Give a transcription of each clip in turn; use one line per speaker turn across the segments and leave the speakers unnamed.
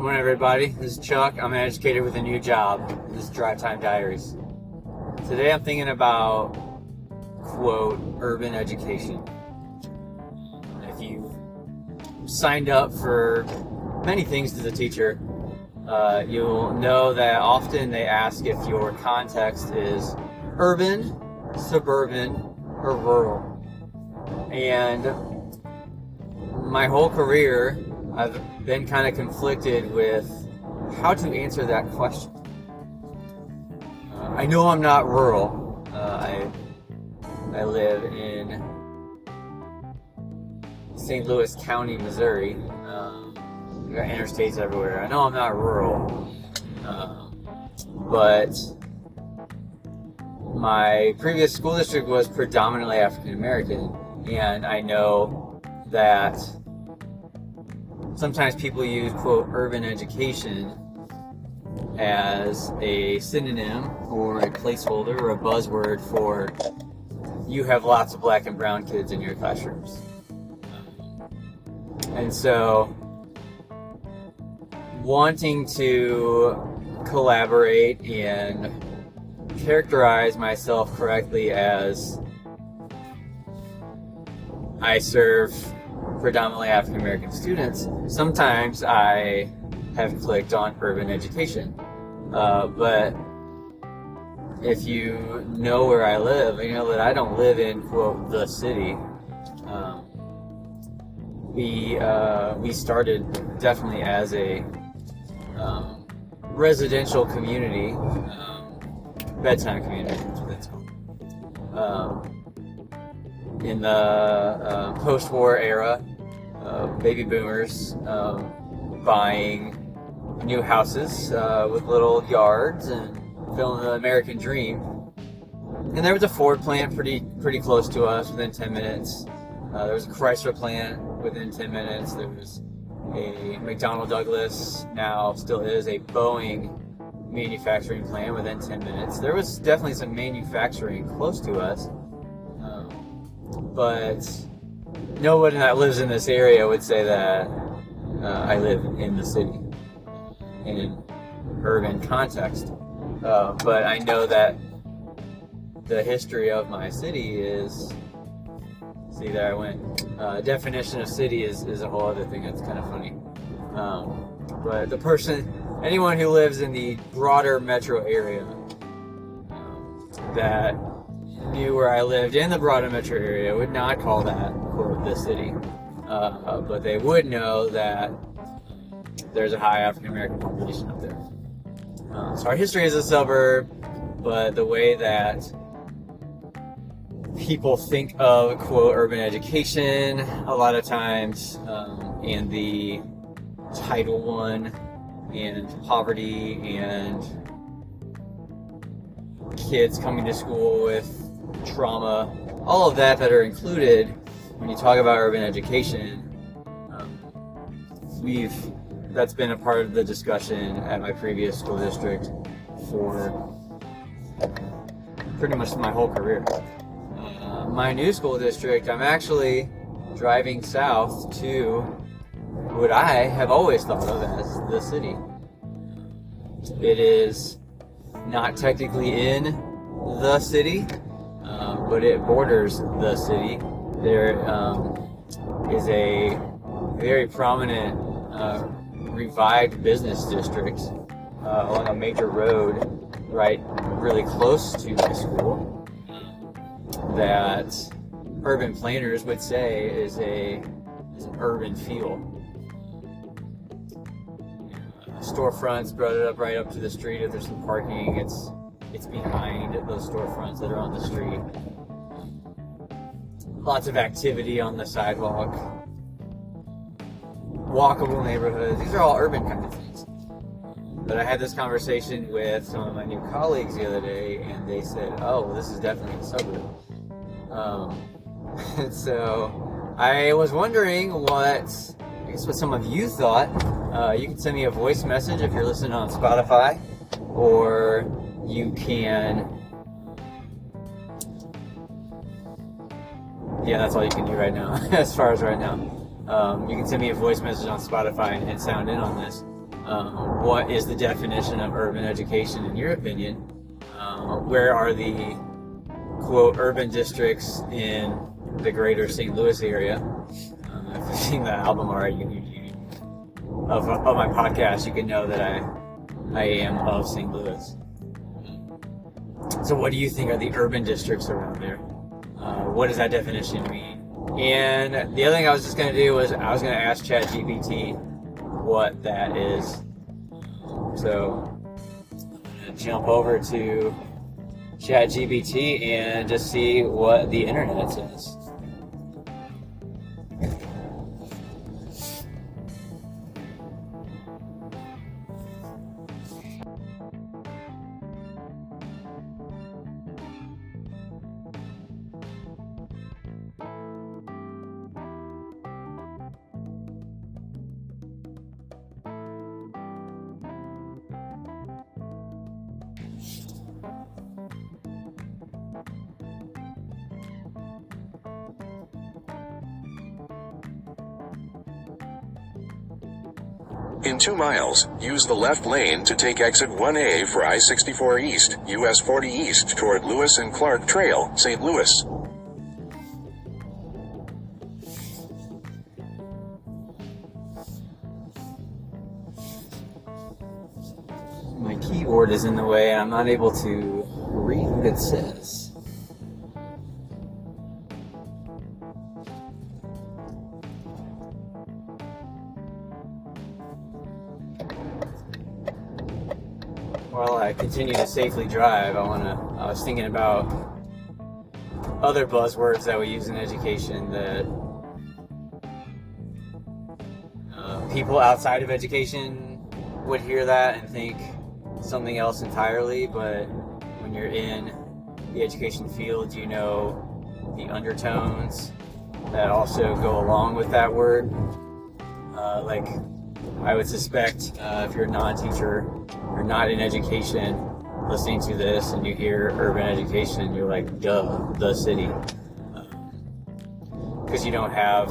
morning, everybody. This is Chuck. I'm an educator with a new job. This is Drive Time Diaries. Today I'm thinking about, quote, urban education. If you signed up for many things as a teacher, you'll know that often they ask if your context is urban, suburban, or rural. And my whole career, I've been kind of conflicted with how to answer that question. I know I'm not rural. I live in St. Louis County, Missouri. We got interstates everywhere. I know I'm not rural, but my previous school district was predominantly African American, and I know that sometimes people use, quote, urban education as a synonym or a placeholder or a buzzword for you have lots of black and brown kids in your classrooms. And so wanting to collaborate and characterize myself correctly as I serve predominantly African American students, sometimes I have clicked on urban education. But if you know where I live, you know that I don't live in, quote, the city. We started definitely as a residential community, bedtime community, that's what it's called. In the post-war era, baby boomers buying new houses with little yards and filling the American dream. And there was a Ford plant pretty close to us, within 10 minutes. There was a Chrysler plant within 10 minutes. There was a McDonnell Douglas, now still is a Boeing manufacturing plant within 10 minutes. There was definitely some manufacturing close to us. But no one that lives in this area would say that I live in the city, in an urban context. But I know that the history of my city is, see there I went, definition of city is a whole other thing that's kind of funny. But anyone who lives in the broader metro area that knew where I lived in the broader metro area would not call that, quote, the city. But they would know that there's a high African American population up there. So our history is a suburb, but the way that people think of, quote, urban education a lot of times, and the Title I and poverty and kids coming to school with trauma, all of that are included when you talk about urban education. That's been a part of the discussion at my previous school district for pretty much my whole career. My new school district, I'm actually driving south to what I have always thought of as the city. It is not technically in the city, but it borders the city. There is a very prominent revived business district along a major road really close to my school that urban planners would say is an urban feel. Storefronts brought it up right up to the street. If there's some parking, it's behind those storefronts that are on the street. Lots of activity on the sidewalk. Walkable neighborhoods. These are all urban kind of things. But I had this conversation with some of my new colleagues the other day, and they said, oh, well, this is definitely a suburb. And so I was wondering what some of you thought. You can send me a voice message if you're listening on Spotify, or you can, yeah, that's all you can do right now, as far as right now. You can send me a voice message on Spotify and sound in on this. What is the definition of urban education in your opinion? Where are the quote urban districts in the greater St. Louis area? If you've seen the album already, of my podcast, you can know that I am of St. Louis. So what do you think are the urban districts around there? What does that definition mean? And the other thing I was just going to do was I was going to ask ChatGPT what that is. So I'm going to jump over to ChatGPT and just see what the internet says.
In 2 miles, use the left lane to take exit 1A for I-64 East, US 40 East toward Lewis and Clark Trail, St. Louis.
My keyboard is in the way and I'm not able to read what it says. While I continue to safely drive, I was thinking about other buzzwords that we use in education that people outside of education would hear that and think something else entirely, but when you're in the education field, you know the undertones that also go along with that word. Like I would suspect if you're a non-teacher or not in education, listening to this and you hear urban education, you're like, duh, the city. Because you don't have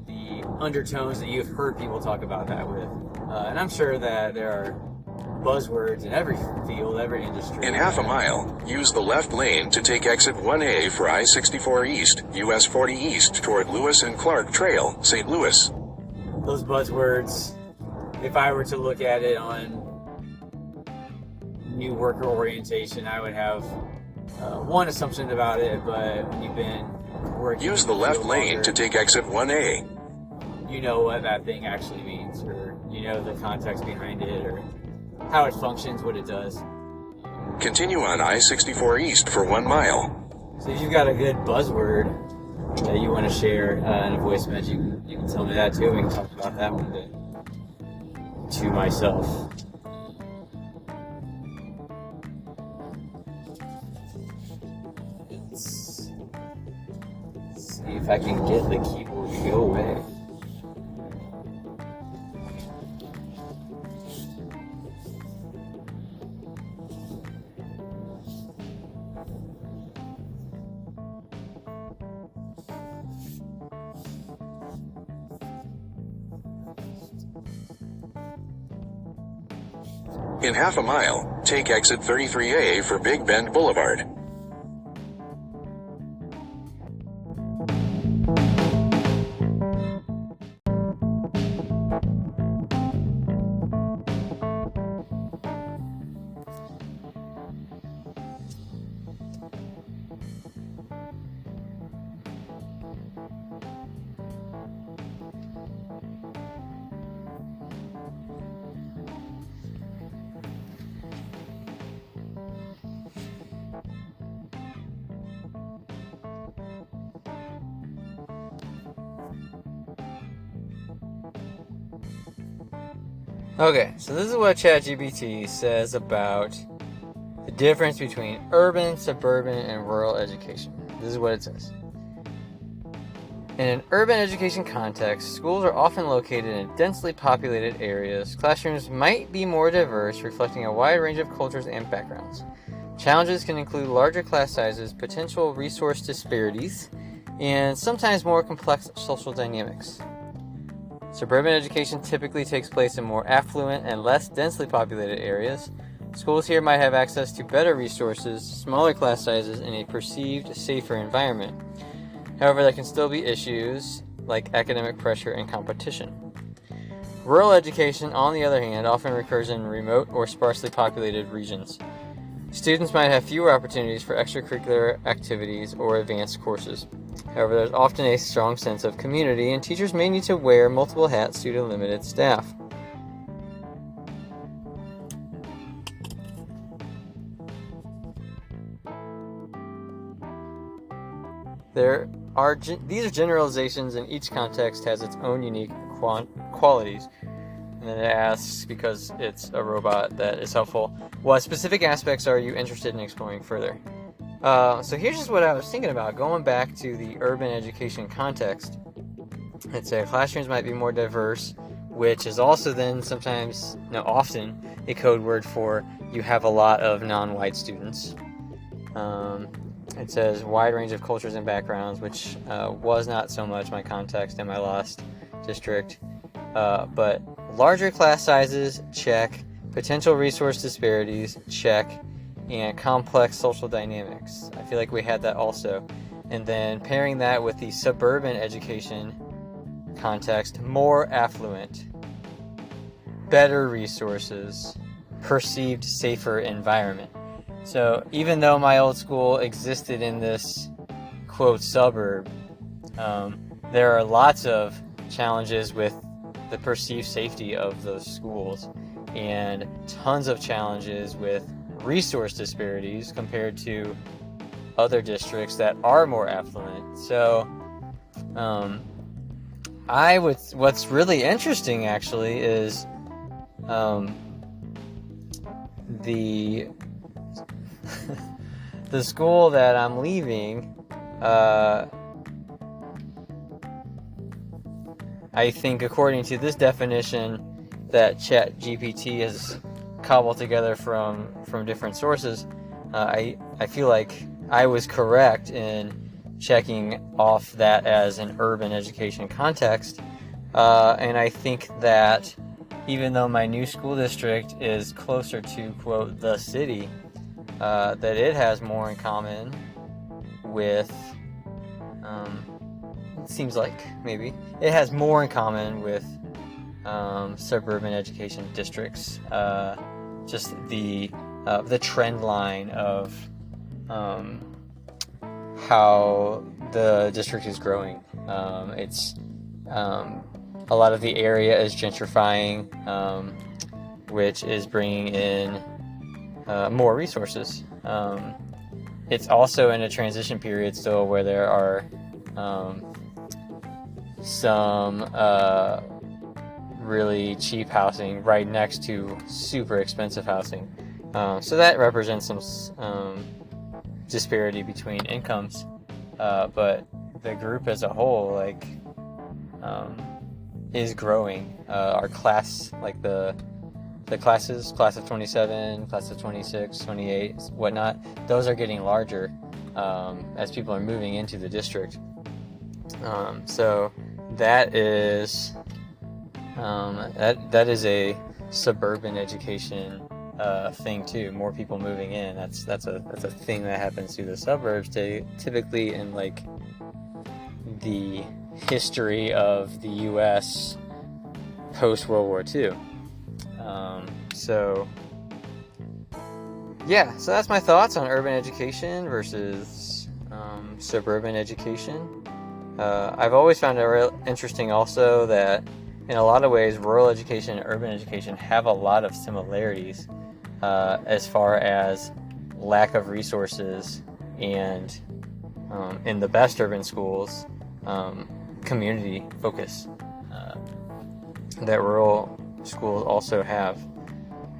the undertones that you've heard people talk about that with. And I'm sure that there are buzzwords in every field, every industry.
In half a mile, use the left lane to take exit 1A for I-64 East, US 40 East toward Lewis and Clark Trail, St. Louis.
Those buzzwords, if I were to look at it on new worker orientation, I would have one assumption about it, but when you've been working...
Use the left lane to take exit 1A.
You know what that thing actually means, or you know the context behind it, or how it functions, what it does.
Continue on I-64 East for 1 mile.
So if you've got a good buzzword that you want to share in a voice message, you can tell me that too. We can talk about that one bit to myself. Let's see if I can get the keyboard to go away.
In half a mile, take exit 33A for Big Bend Boulevard.
Okay, so this is what ChatGPT says about the difference between urban, suburban, and rural education. This is what it says. In an urban education context, schools are often located in densely populated areas. Classrooms might be more diverse, reflecting a wide range of cultures and backgrounds. Challenges can include larger class sizes, potential resource disparities, and sometimes more complex social dynamics. Suburban education typically takes place in more affluent and less densely populated areas. Schools here might have access to better resources, smaller class sizes, and a perceived safer environment. However, there can still be issues like academic pressure and competition. Rural education, on the other hand, often occurs in remote or sparsely populated regions. Students might have fewer opportunities for extracurricular activities or advanced courses. However, there's often a strong sense of community, and teachers may need to wear multiple hats due to limited staff. These are generalizations, and each context has its own unique qualities. And then it asks, because it's a robot that is helpful, what specific aspects are you interested in exploring further? So here's just what I was thinking about, going back to the urban education context. I'd say classrooms might be more diverse, which is also then often a code word for you have a lot of non-white students. It says wide range of cultures and backgrounds, which was not so much my context in my last district. But larger class sizes, check. Potential resource disparities, check. And complex social dynamics. I feel like we had that also. And then pairing that with the suburban education context, more affluent, better resources, perceived safer environment. So even though my old school existed in this, quote, suburb, there are lots of challenges with the perceived safety of those schools and tons of challenges with resource disparities compared to other districts that are more affluent. So what's really interesting actually is the the school that I'm leaving, I think according to this definition that ChatGPT has cobbled together from different sources, I feel like I was correct in checking off that as an urban education context, and I think that even though my new school district is closer to, quote, the city, that it has more in common with, it seems like maybe, it has more in common with suburban education districts. Just the trend line of how the district is growing. It's a lot of the area is gentrifying, which is bringing in more resources. It's also in a transition period still where there are some really cheap housing right next to super expensive housing. So that represents some disparity between incomes. But the group as a whole, is growing. Our class, the classes, class of 27, class of 26, 28, whatnot, those are getting larger as people are moving into the district. So that is that is a suburban education thing too. More people moving in. That's a thing that happens through the suburbs. Typically in the history of the U.S. post World War II. So that's my thoughts on urban education versus suburban education. I've always found it real interesting also that in a lot of ways rural education and urban education have a lot of similarities as far as lack of resources and in the best urban schools, community focus that rural schools also have,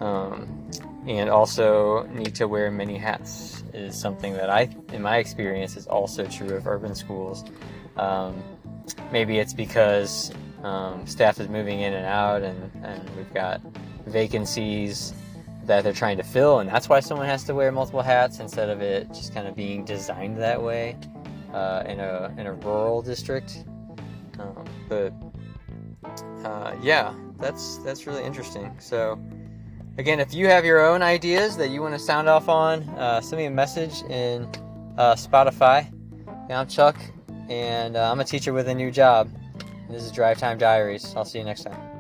and also need to wear many hats is something that in my experience is also true of urban schools. Maybe it's because staff is moving in and out and we've got vacancies that they're trying to fill, and that's why someone has to wear multiple hats instead of it just kind of being designed that way in a rural district. But yeah, that's really interesting. So again, if you have your own ideas that you want to sound off on, send me a message in Spotify. I'm Chuck, and I'm a teacher with a new job. This is Drive Time Diaries. I'll see you next time.